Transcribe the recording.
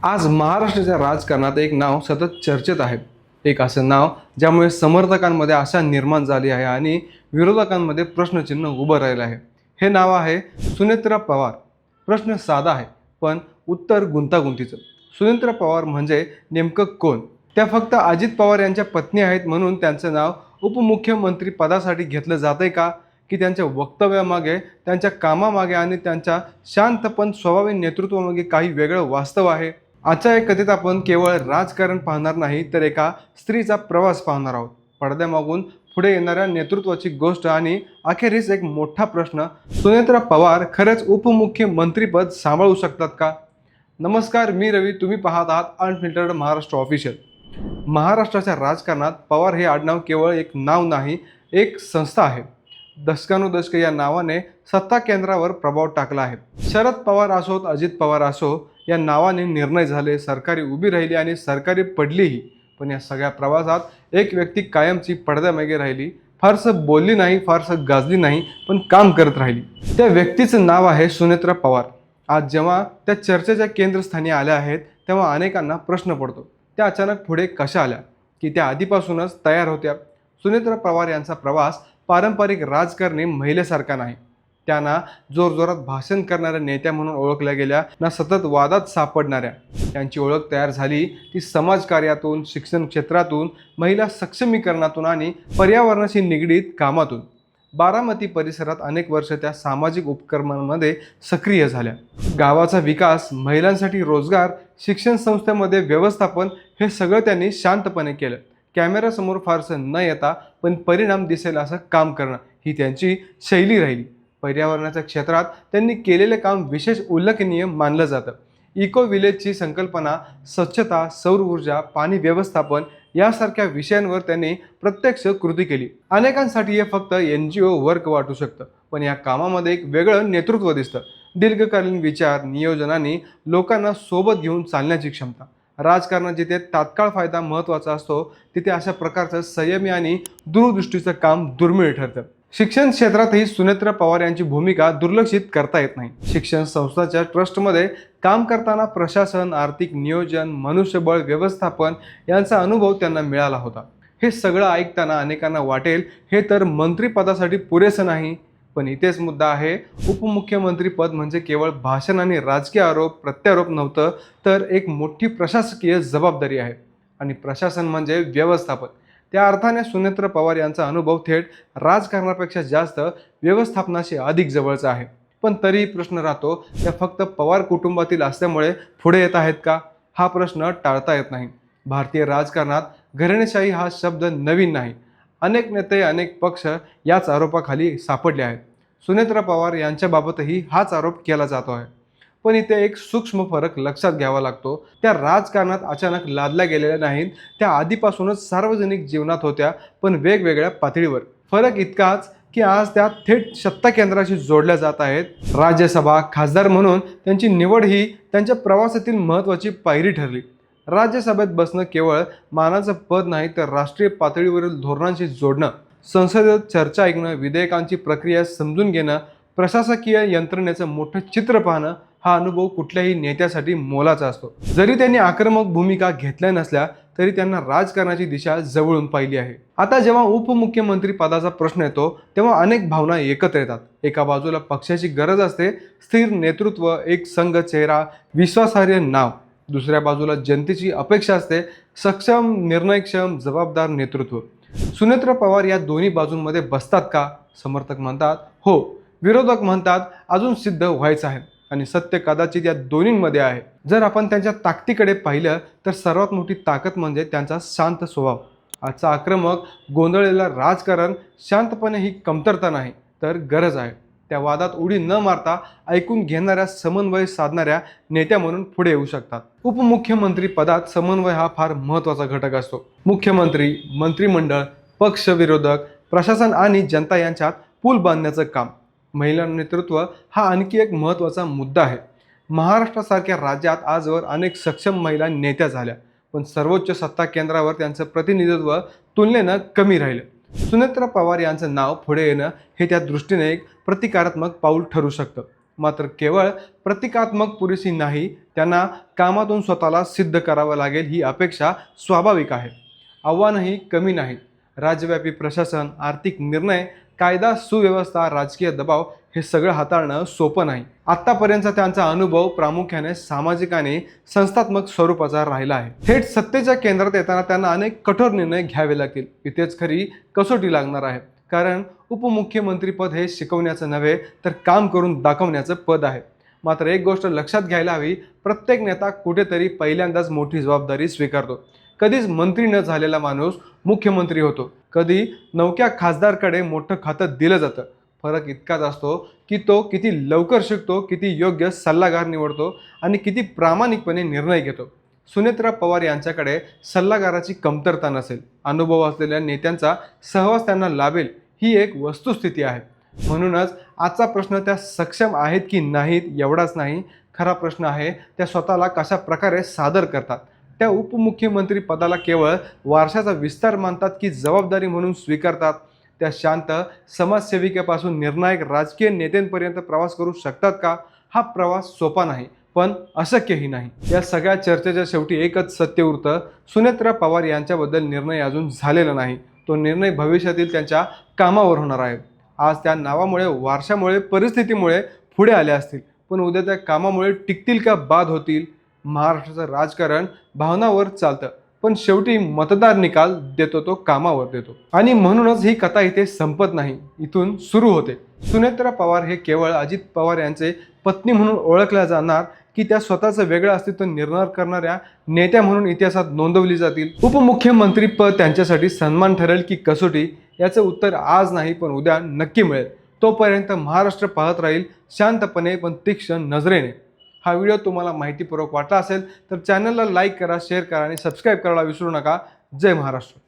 आज महाराष्ट्राच्या राजकारणात एक नाव सतत चर्चेत आहे. एक असं नाव ज्यामुळे समर्थकांमध्ये आशा निर्माण झाली आहे आणि विरोधकांमध्ये प्रश्नचिन्ह उभं राहिलं आहे. हे नाव आहे सुनेत्रा पवार. प्रश्न साधा आहे, पण उत्तर गुंतागुंतीचं. सुनेत्रा पवार म्हणजे नेमकं कोण? त्या फक्त अजित पवार यांच्या पत्नी आहेत म्हणून त्यांचं नाव उपमुख्यमंत्री पदासाठी घेतलं जातंय का? की त्यांच्या वक्तव्यामागे, त्यांच्या कामामागे आणि त्यांच्या शांत पण स्वभावी नेतृत्वामागे काही वेगळं वास्तव आहे? आजच्या या कथेत आपण केवळ राजकारण पाहणार नाही, तर एका स्त्रीचा प्रवास पाहणार आहोत. पडद्यामागून पुढे येणाऱ्या नेतृत्वाची गोष्ट आणि अखेरीस एक मोठा प्रश्न, सुनेत्रा पवार खरंच उपमुख्यमंत्रीपद सांभाळू शकतात का? नमस्कार, मी रवी. तुम्ही पाहत आहात अनफिल्टर्ड महाराष्ट्र ऑफिशियल. महाराष्ट्राच्या राजकारणात पवार हे आडनाव केवळ एक नाव नाही, एक संस्था आहे. दशकानुदशक या नावाने सत्ता केंद्रावर प्रभाव टाकला आहे. शरद पवार असोत, अजित पवार असो, या नावाने निर्णय झाले, सरकारी उभी राहिली आणि सरकारी पडलीही. पण या सगळ्या प्रवासात एक व्यक्ती कायमची पडद्यामागे राहिली. फारसं बोलली नाही, फारसं गाजली नाही, पण काम करत राहिली. त्या व्यक्तीचं नाव आहे सुनेत्रा पवार. आज जेव्हा त्या चर्चेच्या केंद्रस्थानी आल्या आहेत, तेव्हा अनेकांना प्रश्न पडतो, त्या अचानक पुढे कशा आल्या? की त्या आधीपासूनच तयार होत्या? सुनेत्रा पवार यांचा प्रवास पारंपरिक राजकारणी महिलेसारखा नाही. त्यांना जोरजोरात भाषण करणाऱ्या नेत्या म्हणून ओळखल्या गेल्या, ना सतत वादात सापडणाऱ्या. त्यांची ओळख तयार झाली ती समाजकार्यातून, शिक्षण क्षेत्रातून, महिला सक्षमीकरणातून आणि पर्यावरणाशी निगडीत कामातून. बारामती परिसरात अनेक वर्ष त्या सामाजिक उपक्रमांमध्ये सक्रिय झाल्या. गावाचा विकास, महिलांसाठी रोजगार, शिक्षण संस्थेमध्ये व्यवस्थापन, हे सगळं त्यांनी शांतपणे केलं. कॅमेऱ्यासमोर फारसं न येता पण परिणाम दिसेल असं काम करणं ही त्यांची शैली राहिली. पर्यावरणाच्या क्षेत्रात त्यांनी केलेले काम विशेष उल्लेखनीय मानलं जातं. इको विलेजची संकल्पना, स्वच्छता, सौर ऊर्जा, पाणी व्यवस्थापन यासारख्या विषयांवर त्यांनी प्रत्यक्ष कृती केली. अनेकांसाठी हे फक्त NGO वर्क वाटू शकतं, पण या कामामध्ये एक वेगळं नेतृत्व दिसतं. दीर्घकालीन विचार, नियोजन आणि लोकांना सोबत घेऊन चालण्याची क्षमता. राजकारणात जिथे तात्काळ फायदा महत्त्वाचा असतो, तिथे अशा प्रकारचं संयमी आणि दूरदृष्टीचं काम दुर्मिळ ठरतं. शिक्षण क्षेत्रातही सुनेत्रा पवार यांची भूमिका दुर्लक्षित करता येत नाही. शिक्षण संस्थांच्या ट्रस्टमध्ये काम करताना प्रशासन, आर्थिक नियोजन, मनुष्यबळ व्यवस्थापन यांचा अनुभव त्यांना मिळाला होता. हे सगळं ऐकताना अनेकांना वाटेल, हे तर मंत्रिपदासाठी पुरेसं नाही. पण इथेच मुद्दा आहे. उपमुख्यमंत्री पद म्हणजे केवळ भाषण आणि राजकीय आरोप प्रत्यारोप नव्हतं, तर एक मोठी प्रशासकीय जबाबदारी आहे. आणि प्रशासन म्हणजे व्यवस्थापन. त्या अर्थाने सुनेत्रा पवार यांचा अनुभव थेट राजकारणापेक्षा जास्त व्यवस्थापनाशी अधिक जवळचा आहे. पण तरीही प्रश्न राहतो, त्या फक्त पवार कुटुंबातील असल्यामुळे पुढे येत आहेत का? हा प्रश्न टाळता येत नाही. भारतीय राजकारणात घराणेशाही हा शब्द नवीन नाही. अनेक नेते, अनेक पक्ष याच आरोपाखाली सापडले आहेत. सुनेत्रा पवार यांच्याबाबतही हाच आरोप केला जातो आहे. पण इथे एक सूक्ष्म फरक लक्षात घ्यावा लागतो. त्या राजकारणात अचानक लादल्या गेलेल्या नाहीत. त्या आधीपासूनच सार्वजनिक जीवनात होत्या, पण वेगवेगळ्या पातळीवर. फरक इतकाच की आज त्या थेट सत्ता केंद्राशी जोडल्या जात आहेत. राज्यसभा खासदार म्हणून त्यांची निवड ही त्यांच्या प्रवासातील महत्त्वाची पायरी ठरली. राज्यसभेत बसणं केवळ मानाचं पद नाही, तर राष्ट्रीय पातळीवरील धोरणांशी जोडणं, संसदेत चर्चा ऐकणं, विधेयकांची प्रक्रिया समजून घेणं, प्रशासकीय यंत्रणेचं मोठं चित्र पाहणं, हा अनुभव कुठल्याही नेत्यासाठी मोलाचा असतो. जरी त्यांनी आक्रमक भूमिका घेतल्या नसल्या, तरी त्यांना राजकारणाची दिशा जवळून पाहिली आहे. आता जेव्हा उपमुख्यमंत्री पदाचा प्रश्न येतो, तेव्हा अनेक भावना एकत्र येतात. एका बाजूला पक्षाची गरज असते, स्थिर नेतृत्व, एक संघ चेहरा, विश्वासार्ह नाव. दुसऱ्या बाजूला जनतेची अपेक्षा असते, सक्षम, निर्णयक्षम, जबाबदार नेतृत्व. सुनेत्रा पवार या दोन्ही बाजूंमध्ये बसतात का? समर्थक म्हणतात हो, विरोधक म्हणतात अजून सिद्ध व्हायचं आहे. आणि सत्य कदाचित या दोन्हींमध्ये आहे. जर आपण त्यांच्या ताकदीकडे पाहिलं, तर सर्वात मोठी ताकद म्हणजे त्यांचा शांत स्वभाव. आजचा आक्रमक, गोंधळलेला राजकारण शांतपणे ही कमतरता नाही, तर गरज आहे. त्या वादात उडी न मारता ऐकून घेणाऱ्या, समन्वय साधणाऱ्या नेत्या म्हणून पुढे येऊ शकतात. उपमुख्यमंत्री पदात समन्वय हा फार महत्त्वाचा घटक असतो. मुख्यमंत्री, मंत्रिमंडळ, पक्ष, विरोधक, प्रशासन आणि जनता यांच्यात पूल बांधण्याचं काम. महिला नेतृत्व हा आणखी एक महत्त्वाचा मुद्दा आहे. महाराष्ट्रासारख्या राज्यात आजवर अनेक सक्षम महिला नेत्या झाल्या, पण सर्वोच्च सत्ता केंद्रावर त्यांचं प्रतिनिधित्व तुलनेनं कमी राहिलं. सुनेत्रा पवार यांचं नाव पुढे येणं हे त्या दृष्टीने एक प्रतिकारात्मक पाऊल ठरू शकतं. मात्र केवळ प्रतिकात्मक पुरेशी नाही, त्यांना कामातून स्वतःला सिद्ध करावं लागेल ही अपेक्षा स्वाभाविक आहे. आव्हानही कमी नाहीत. राज्यव्यापी प्रशासन, आर्थिक निर्णय, कायदा सुव्यवस्था, राजकीय दबाव हे सगळं हाताळणं सोपं नाही. आत्तापर्यंतचा त्यांचा अनुभव प्रामुख्याने सामाजिक आणि संस्थात्मक स्वरूपाचा राहिला आहे. थेट सत्तेच्या केंद्रात येताना त्यांना अनेक कठोर निर्णय घ्यावे लागतील. इथेच खरी कसोटी लागणार आहे, कारण उपमुख्यमंत्री पद हे शिकवण्याचं नव्हे तर काम करून दाखवण्याचं पद आहे. मात्र एक गोष्ट लक्षात घ्यायला हवी, प्रत्येक नेता कुठेतरी पहिल्यांदाच मोठी जबाबदारी स्वीकारतो. कधीच मंत्री न झालेला माणूस मुख्यमंत्री होतो, कधी नवख्या खासदारकडे मोठं खातं दिलं जातं. फरक इतकाच असतो की तो किती लवकर शिकतो, किती योग्य सल्लागार निवडतो आणि किती प्रामाणिकपणे निर्णय घेतो. सुनेत्रा पवार यांच्याकडे सल्लागाराची कमतरता नसेल, अनुभव असलेल्या नेत्यांचा सहवास त्यांना लाभेल ही एक वस्तुस्थिती आहे. म्हणूनच आजचा प्रश्न त्या सक्षम आहेत की नाहीत एवढाच नाही, खरा प्रश्न आहे त्या स्वतःला कशा प्रकारे सादर करतात. त्या उपमुख्यमंत्री पदाला केवळ वारशाचा विस्तार मानतात की जबाबदारी म्हणून स्वीकारतात. त्या शांत समाजसेविकेपासून निर्णायक राजकीय नेत्यांपर्यंत प्रवास करू शकतात का? हा प्रवास सोपा नाही, पण अशक्यही नाही. या सगळ्या चर्चेच्या शेवटी एकच सत्य उरतं, सुनेत्रा पवार यांच्याबद्दल निर्णय अजून झालेला नाही. तो निर्णय भविष्यातील त्यांच्या कामावर होणार आहे. आज त्या नावामुळे, वारशामुळे, परिस्थितीमुळे पुढे आल्या असतील, पण उद्या त्या कामामुळे टिकतील का बाद होतील? महाराष्ट्राचं राजकारण भावनावर चालतं, पण शेवटी मतदार निकाल देतो तो कामावर देतो. आणि म्हणूनच ही कथा इथे संपत नाही, इथून सुरू होते. सुनेत्रा पवार हे केवळ अजित पवार यांचे पत्नी म्हणून ओळखल्या जाणार की त्या स्वतःचं वेगळं अस्तित्व निर्माण करणाऱ्या नेत्या म्हणून इतिहासात नोंदवली जातील? उपमुख्यमंत्री पद त्यांच्यासाठी सन्मान ठरेल की कसोटी, याचं उत्तर आज नाही पण उद्या नक्की मिळेल. तोपर्यंत महाराष्ट्र पाहत राहील, शांतपणे पण तीक्ष्ण नजरेने. हा व्हिडिओ तुम्हाला माहितीपूर्वक वाटला असेल तर चॅनलला लाईक करा, शेअर करा आणि सबस्क्राईब करायला विसरू नका. जय महाराष्ट्र.